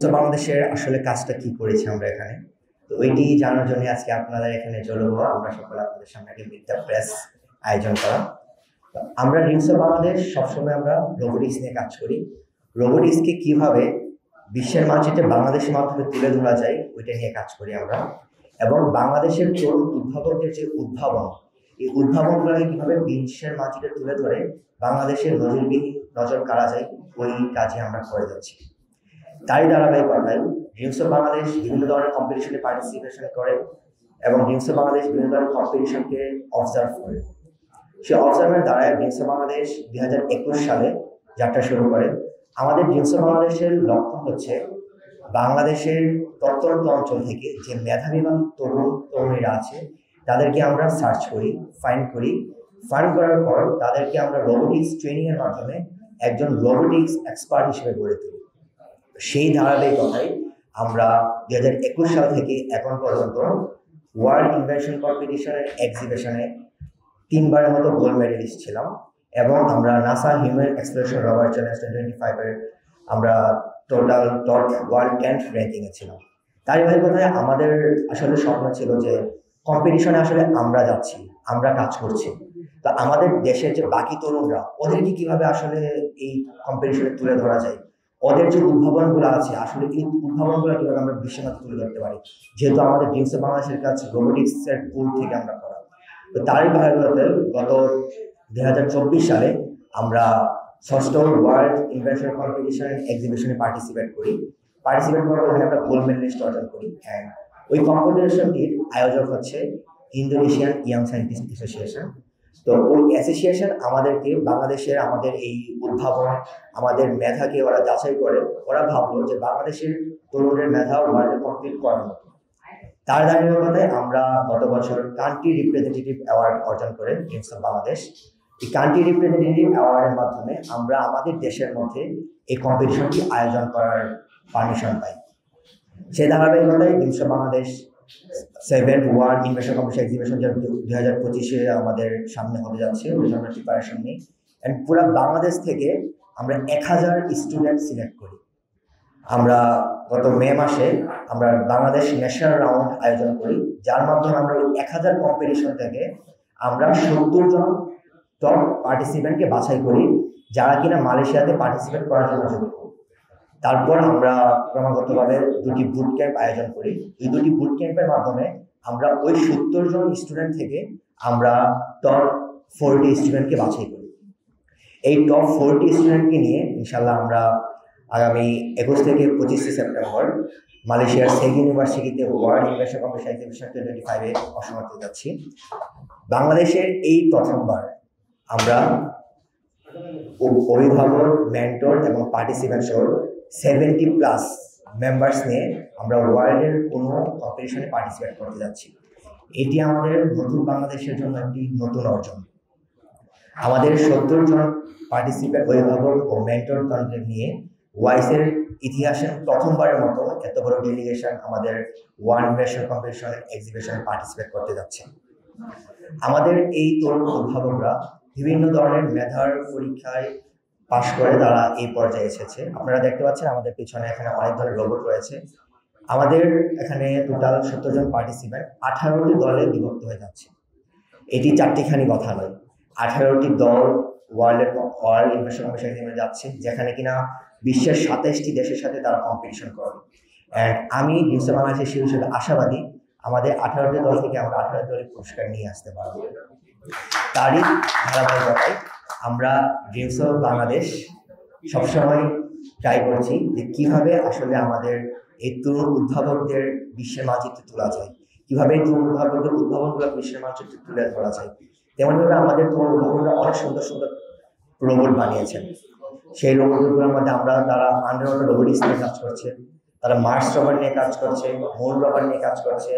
তো বাংলাদেশের আসলে কাজটা কি করেছি আমরা এখানে, তো ওইটি জানার জন্য আজকে আপনাদের এখানে জড়ো হওয়া, আমরা সকলে আপনাদের সামনে একটা মিথ্যা প্রেস আয়োজন করা। আমরা ড্রিমস অফ বাংলাদেশ সবসময় আমরা রোবোটিক্স নিয়ে কাজ করি। রোবোটিক্সকে কিভাবে বিশ্বের মানচিত্রে বাংলাদেশের মাধ্যমে তুলে ধরা যায় ওইটা নিয়ে কাজ করি আমরা, এবং বাংলাদেশের তরুণ উদ্ভাবকদের যে উদ্ভাবন, এই উদ্ভাবনগুলোকে কিভাবে বিশ্বের মানচিত্রে তুলে ধরে বাংলাদেশের নজর কাড়া যায়, ওই কাজে আমরা করে যাচ্ছি। তারই ধারাবাহিকতায় ড্রিমস অফ বাংলাদেশ বিভিন্ন ধরনের কম্পিটিশনে পার্টিসিপেশন করে এবং ড্রিমস অফ বাংলাদেশ বিভিন্ন ধরনের কম্পিটিশনকে অবজার্ভ করে। সেই অবজার্ভের দ্বারা ড্রিমস অফ বাংলাদেশ 2021 সালে যাত্রা শুরু করে। আমাদের ড্রিমস অফ বাংলাদেশের লক্ষ্য হচ্ছে বাংলাদেশের প্রত্যন্ত অঞ্চল থেকে যে মেধাবীমান তরুণ তরুণীরা আছে তাদেরকে আমরা সার্চ করি, ফাইন্ড করার পর তাদেরকে আমরা রোবোটিক্স ট্রেনিংয়ের মাধ্যমে একজন রোবোটিক্স এক্সপার্ট হিসেবে গড়ে তুলি। সেই ধারাবাহিকতায় আমরা 2021 সাল থেকে এখন পর্যন্ত ওয়ার্ল্ড ইনভেনশন কম্পিটিশনের এক্সিবিশনে 3বারের মতো গোল্ড মেডেলিস্ট ছিলাম, এবং আমরা নাসা হিউম্যান এক্সপ্লোরেশন রবার চ্যালেঞ্জ 2025-এর আমরা টোটাল টপ ওয়ার্ল্ড 10th র্যাঙ্কিংয়ে ছিলাম। তারই ধারাবাহিকতায় আমাদের আসলে স্বপ্ন ছিল যে কম্পিটিশনে আসলে আমরা যাচ্ছি, আমরা কাজ করছি, তো আমাদের দেশের যে বাকি তরুণরা ওদেরকে কিভাবে আসলে এই কম্পিটিশনে তুলে ধরা যায়, ওদের যে উদ্ভাবনগুলো আছে আসলে এই উদ্ভাবনগুলো কিভাবে আমরা বিশ্বমাতে তুলে ধরতে পারি, যেহেতু আমাদের ড্রিমস অফ বাংলাদেশের কাজ রোবোটিক্সের পুল থেকে আমরা করা। তো তারই ধারাবাহিকতায় গত 2024 সালে আমরা 6ষ্ঠ ওয়ার্ল্ড ইনভেনশন কম্পিটিশন এক্সিবিশনে পার্টিসিপেট করার ওখানে আমরা গোল্ড মেডেলিস্ট অর্জন করি। অ্যান্ড ওই কম্পিটিশনটির আয়োজক হচ্ছে ইন্দোনেশিয়ান ইয়াং সায়েন্টিস্ট অ্যাসোসিয়েশন। তো ওই অ্যাসোসিয়েশন আমাদেরকে বাংলাদেশের আমাদের এই উদ্ভাবন, আমাদের মেধাকে ওরা যাচাই করে। ওরা ভাবলো যে বাংলাদেশের তরুণের মেধা ওয়ার্ল্ডে কমপ্লিট করার মতো। তার ধারাবাহিকতায় আমরা গত বছর কান্ট্রি রিপ্রেজেন্টেটিভ অ্যাওয়ার্ড অর্জন করে ড্রিমস অফ বাংলাদেশ। এই কান্ট্রি রিপ্রেজেন্টেটিভ অ্যাওয়ার্ডের মাধ্যমে আমরা আমাদের দেশের মধ্যে এই কম্পিটিশনটি আয়োজন করার পারমিশন পাই। সেই ধারাবাহিকতায় dreams of Bangladesh 7th world invention competition exhibition 2025-এ আমাদের সামনে হতে যাচ্ছে, ওই জন্য প্রিপারেশন নিই। অ্যান্ড পুরো বাংলাদেশ থেকে আমরা 1000 স্টুডেন্ট সিলেক্ট করি। আমরা গত মে মাসে আমরা বাংলাদেশ ন্যাশনাল রাউন্ড আয়োজন করি, যার মাধ্যমে আমরা ওই 1000 কম্পিটিশন থেকে আমরা 70 জন টপ পার্টিসিপেন্টকে বাছাই করি, যারা কিনা মালয়েশিয়াতে পার্টিসিপেট করার জন্য যোগ্য। তারপর আমরা ক্রমাগতভাবে 2টি বুট ক্যাম্প আয়োজন করি। এই 2টি বুট ক্যাম্পের মাধ্যমে আমরা ওই 70 জন স্টুডেন্ট থেকে আমরা টপ 40 স্টুডেন্টকে বাছাই করি। এই টপ 40 স্টুডেন্টকে নিয়ে ইনশাল্লাহ আমরা আগামী 21 থেকে 25 সেপ্টেম্বর মালয়েশিয়ার সেগ ইউনিভার্সিটিতে ওয়ার্ল্ড ইনভেনশন কম্পিটিশন এক্সিবিশন 2025-এ অংশ নিতে যাচ্ছি। বাংলাদেশের এই প্রথমবার আমরা অভিভাবক, মেন্টর এবং পার্টিসিপেন্ট সহ 70+ মেম্বার্স নিয়ে আমরা ওয়ার্ল্ডের কোনো কম্পিটিশনে পার্টিসিপেট করতে যাচ্ছি। এটি আমাদের নতুন বাংলাদেশের জন্য একটি নতুন অর্জন। আমাদের 70 জন পার্টিসিপেন্ট, অভিভাবক ও মেন্টরগণদের নিয়ে ওয়াইসের ইতিহাসের প্রথমবারের মতো এত বড় ডেলিগেশন আমাদের ওয়ার্ল্ড ইনভেনশন কম্পিটিশন এক্সিবিশনে পার্টিসিপেট করতে যাচ্ছে। আমাদের এই তরুণ উদ্ভাবকরা বিভিন্ন ধরনের মেধার পরীক্ষায় পাশ করে তারা এই পর্যায়ে এসেছে। আপনারা দেখতে পাচ্ছেন আমাদের পিছনে এখানে অনেক ধরনের রোবট রয়েছে। আমাদের এখানে টোটাল 70 জন পার্টিসিপেন্ট 18টি দলে বিভক্ত হয়ে যাচ্ছে। এটি চারটিখানি কথা নয়, 18টি দল ওয়ার্ল্ড ইনভেনশন কম্পিটিশনে যাচ্ছে, যেখানে কিনা বিশ্বের 27টি দেশের সাথে তারা কম্পিটিশন করে। অ্যান্ড আমি ড্রিমস অফ বাংলাদেশের হিসেবে আশাবাদী আমাদের 18টি দল থেকে আমরা 18 দলের পুরস্কার নিয়ে আসতে পারবো। তারই ধারাবাহিকতায় আমরা ড্রিমস অফ বাংলাদেশ সবসময় ট্রাই করছি যে কীভাবে আসলে আমাদের এই তরুণ উদ্ভাবকদের বিশ্বের মানচিত্রে তোলা যায়, কীভাবে এই তরুণ উদ্ভাবকদের উদ্ভাবনগুলো বিশ্বের মানচিত্রে তুলে ধরা যায়। তেমনভাবে আমাদের তরুণ উদ্ভাবকরা অনেক সুন্দর সুন্দর রোবট বানিয়েছেন। সেই রোবটগুলোর মধ্যে তারা আন্ডারওয়াটার রোবোটিক্স নিয়ে কাজ করছে, তারা মার্স রোবট নিয়ে কাজ করছে, মুন রোবট নিয়ে কাজ করছে,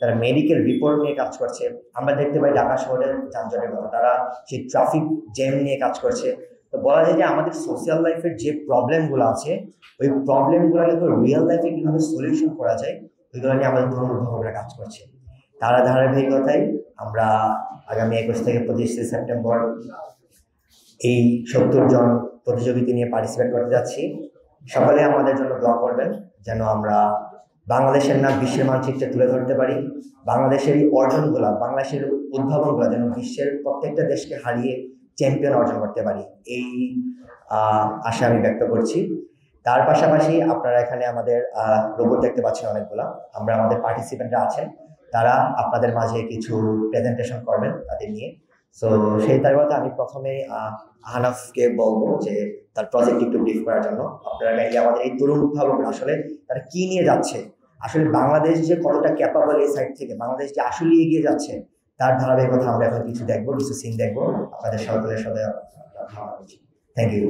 তারা মেডিকেল রিপোর্ট নিয়ে কাজ করছে। আমরা দেখতে পাই ঢাকা শহরের যানজটের কথা, তারা সেই ট্রাফিক জ্যাম নিয়ে কাজ করছে। তো বলা যায় যে আমাদের সোশ্যাল লাইফের যে প্রবলেমগুলো আছে ওই প্রবলেমগুলোকে তো রিয়েল লাইফে কীভাবে সলিউশন করা যায় ওইগুলো নিয়ে আমাদের তরুণ উদ্ভাবকরা কাজ করছে। তারা ধারাবাহিকতায় আমরা আগামী 21 থেকে 25 সেপ্টেম্বর এই 70 জন প্রতিযোগিতা নিয়ে পার্টিসিপেট করতে যাচ্ছি। সকলে আমাদের জন্য দোয়া করবেন। যেন আমরা বাংলাদেশের নাম বিশ্বের মানচিত্রে তুলে ধরতে পারি, বাংলাদেশের এই অর্জনগুলা, বাংলাদেশের উদ্ভাবনগুলো যেন বিশ্বের প্রত্যেকটা দেশকে হারিয়ে চ্যাম্পিয়ন অর্জন করতে পারি, এই আশা আমি ব্যক্ত করছি। তার পাশাপাশি আপনারা এখানে আমাদের রোবট দেখতে পাচ্ছেন অনেকগুলা। আমরা আমাদের পার্টিসিপেন্টরা আছেন, তারা আপনাদের মাঝে কিছু প্রেজেন্টেশন করবেন তাদের নিয়ে। সো সেই তারপরে আমি প্রথমে আহনাফকে বলবো যে তার প্রজেক্ট একটু ব্রিফ করার জন্য। আপনারা কাইন্ডলি আমাদের এই তরুণ উদ্ভাবকরা আসলে তারা কি নিয়ে যাচ্ছে, আসলে বাংলাদেশ যে কতটা ক্যাপাবল এই সাইড থেকে, বাংলাদেশ যে আসলে এগিয়ে যাচ্ছে তার ধারাবাহিকতা আমরা এখন কিছু দেখবো, কিছু সিন দেখবো আপনাদের সকলের সাথে। Thank you.